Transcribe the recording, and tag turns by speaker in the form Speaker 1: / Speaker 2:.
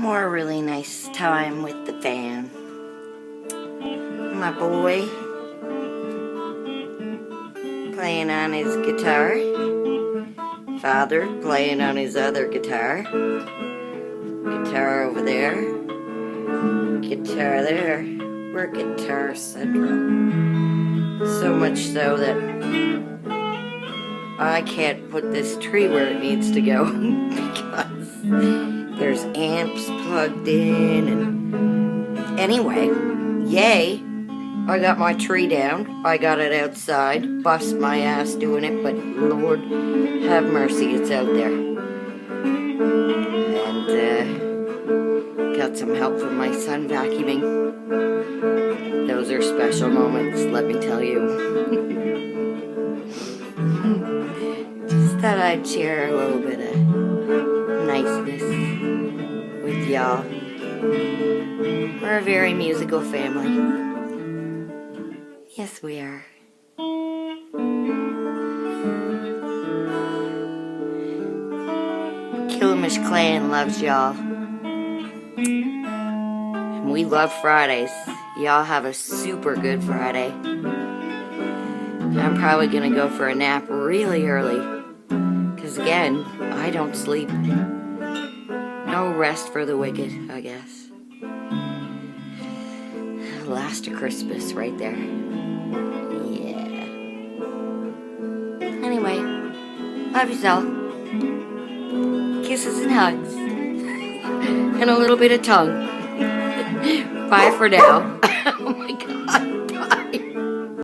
Speaker 1: more really nice time with the fam. My boy playing on his guitar. Father playing on his other guitar. Guitar over there. Guitar there. We're Guitar Central. So much so that I can't put this tree where it needs to go because there's amps plugged in. And anyway, yay, I got my tree down. I got it outside. Bust my ass doing it, but Lord have mercy, it's out there. And got some help from my son vacuuming. Those are special moments, let me tell you. Just thought I'd share a little bit of niceness with y'all. We're a very musical family. Yes, we are. Killamish Clan loves y'all. And we love Fridays. Y'all have a super good Friday. I'm probably gonna go for a nap really early. Because again, I don't sleep. No rest for the wicked, I guess. Last of Christmas right there. Yeah. Anyway, love yourself. Kisses and hugs. And a little bit of tongue. Bye for now.